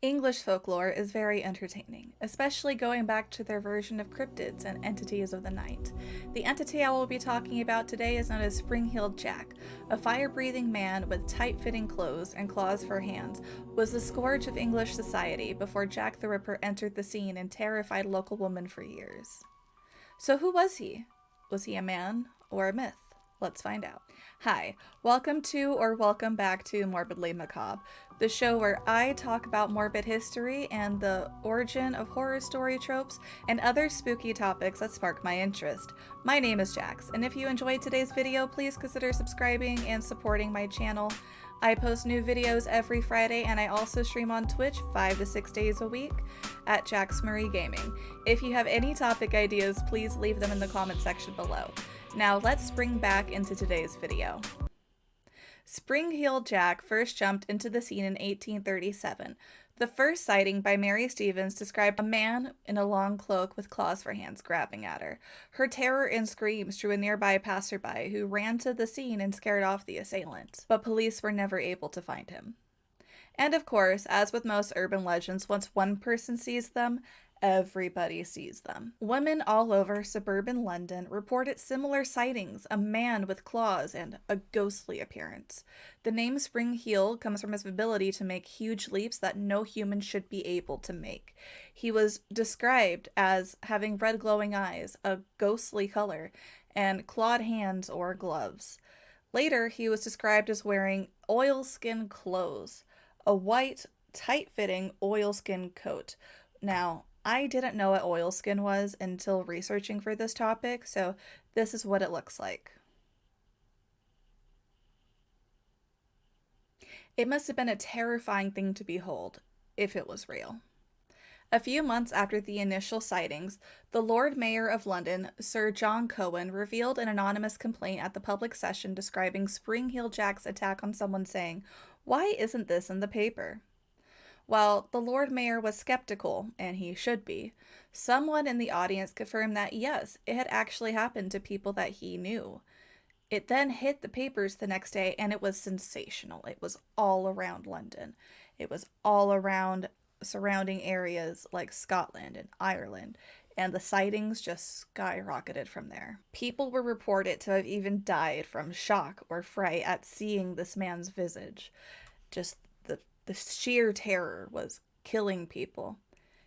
English folklore is very entertaining, especially going back to their version of cryptids and entities of the night. The entity I will be talking about today is known as Spring-Heeled Jack. A fire-breathing man with tight-fitting clothes and claws for hands was the scourge of English society before Jack the Ripper entered the scene and terrified local women for years. So who was he? Was he a man or a myth? Let's find out. Hi, welcome to or welcome back to Morbidly Macabre, the show where I talk about morbid history and the origin of horror story tropes and other spooky topics that spark my interest. My name is Jax, and if you enjoyed today's video, please consider subscribing and supporting my channel. I post new videos every Friday, and I also stream on Twitch 5 to 6 days a week at Jax Marie Gaming. If you have any topic ideas, please leave them in the comment section below. Now let's spring back into today's video. Spring-Heeled Jack first jumped into the scene in 1837. The first sighting by Mary Stevens described a man in a long cloak with claws for hands grabbing at her. Her terror and screams drew a nearby passerby who ran to the scene and scared off the assailant, but police were never able to find him. And of course, as with most urban legends, once one person sees them, everybody sees them. Women all over suburban London reported similar sightings, a man with claws and a ghostly appearance. The name Spring-Heel comes from his ability to make huge leaps that no human should be able to make. He was described as having red glowing eyes, a ghostly color, and clawed hands or gloves. Later, he was described as wearing oilskin clothes, a white, tight-fitting oilskin coat. Now, I didn't know what oilskin was until researching for this topic, so this is what it looks like. It must have been a terrifying thing to behold, if it was real. A few months after the initial sightings, the Lord Mayor of London, Sir John Cohen, revealed an anonymous complaint at the public session describing Spring-Heeled Jack's attack on someone saying, "Why isn't this in the paper?" While the Lord Mayor was skeptical, and he should be, someone in the audience confirmed that yes, it had actually happened to people that he knew. It then hit the papers the next day, and it was sensational. It was all around London. It was all around surrounding areas like Scotland and Ireland, and the sightings just skyrocketed from there. People were reported to have even died from shock or fright at seeing this man's visage. Just the sheer terror was killing people.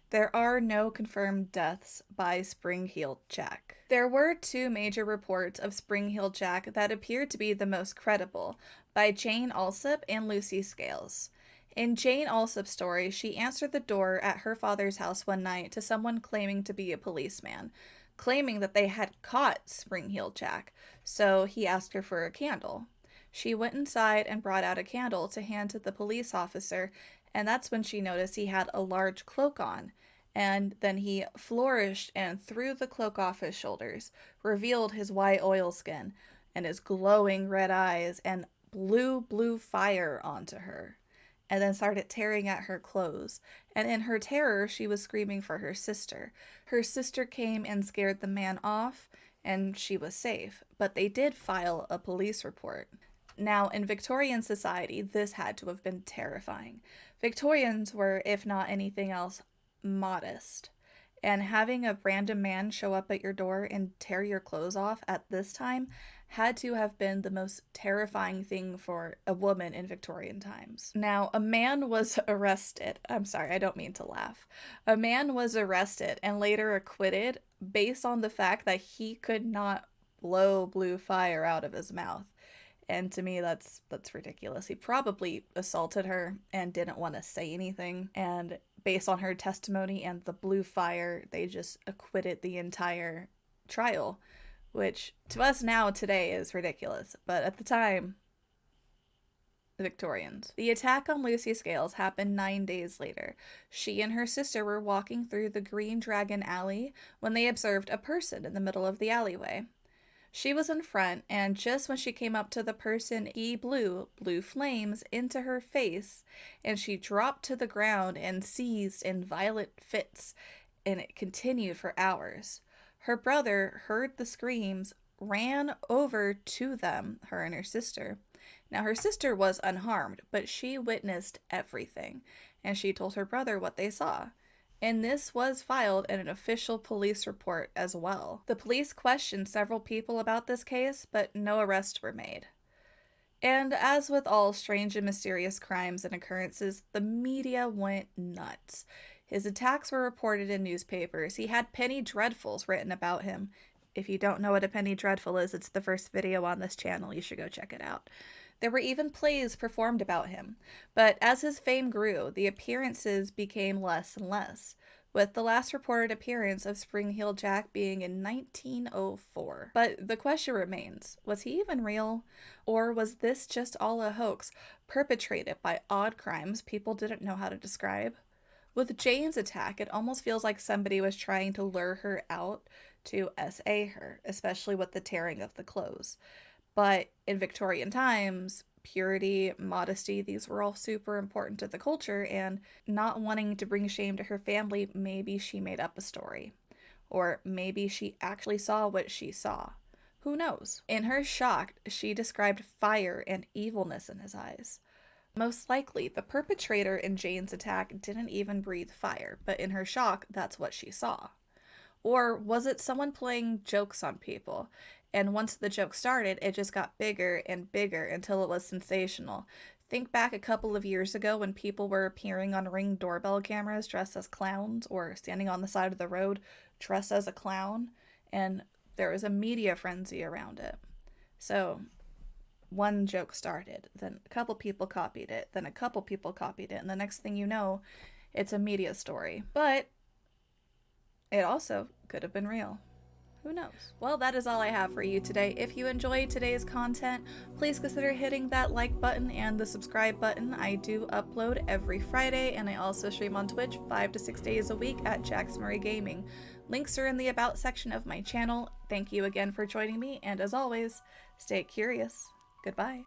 There are no confirmed deaths by Spring-Heeled Jack. There were two major reports of Spring-Heeled Jack that appeared to be the most credible, by Jane Alsop and Lucy Scales. In Jane Alsop's story, she answered the door at her father's house one night to someone claiming to be a policeman, claiming that they had caught Spring-Heeled Jack, so he asked her for a candle. She went inside and brought out a candle to hand to the police officer, and that's when she noticed he had a large cloak on. And then he flourished and threw the cloak off his shoulders, revealed his white oilskin and his glowing red eyes, and blew fire onto her, and then started tearing at her clothes. And in her terror, she was screaming for her sister. Her sister came and scared the man off, and she was safe, but they did file a police report. Now, in Victorian society, this had to have been terrifying. Victorians were, if not anything else, modest. And having a random man show up at your door and tear your clothes off at this time had to have been the most terrifying thing for a woman in Victorian times. Now, a man was arrested. I'm sorry, I don't mean to laugh. A man was arrested and later acquitted based on the fact that he could not blow blue fire out of his mouth. And to me, that's ridiculous. He probably assaulted her and didn't want to say anything. And based on her testimony and the blue fire, they just acquitted the entire trial, which to us now today is ridiculous. But at the time, the Victorians. The attack on Lucy Scales happened 9 days later. She and her sister were walking through the Green Dragon Alley when they observed a person in the middle of the alleyway. She was in front, and just when she came up to the person, he blew flames into her face, and she dropped to the ground and seized in violent fits, and it continued for hours. Her brother heard the screams, ran over to them, her and her sister. Now, her sister was unharmed, but she witnessed everything, and she told her brother what they saw. And this was filed in an official police report as well. The police questioned several people about this case, but no arrests were made. And as with all strange and mysterious crimes and occurrences, the media went nuts. His attacks were reported in newspapers. He had penny dreadfuls written about him. If you don't know what a penny dreadful is, it's the first video on this channel. You should go check it out. There were even plays performed about him. But as his fame grew, the appearances became less and less, with the last reported appearance of Spring-Heeled Jack being in 1904. But the question remains, was he even real? Or was this just all a hoax perpetrated by odd crimes people didn't know how to describe? With Jane's attack, it almost feels like somebody was trying to lure her out to SA her, especially with the tearing of the clothes. But in Victorian times, purity, modesty, these were all super important to the culture, and not wanting to bring shame to her family, maybe she made up a story. Or maybe she actually saw what she saw. Who knows? In her shock, she described fire and evilness in his eyes. Most likely, the perpetrator in Jane's attack didn't even breathe fire, but in her shock, that's what she saw. Or was it someone playing jokes on people? And once the joke started, it just got bigger and bigger until it was sensational. Think back a couple of years ago when people were appearing on Ring doorbell cameras dressed as clowns, or standing on the side of the road dressed as a clown, and there was a media frenzy around it. So one joke started, then a couple people copied it, then a couple people copied it, and the next thing you know, it's a media story. But it also could have been real. Who knows? Well, that is all I have for you today. If you enjoyed today's content, please consider hitting that like button and the subscribe button. I do upload every Friday, and I also stream on Twitch 5 to 6 days a week at Jax Murray Gaming. Links are in the About section of my channel. Thank you again for joining me, and as always, stay curious. Goodbye.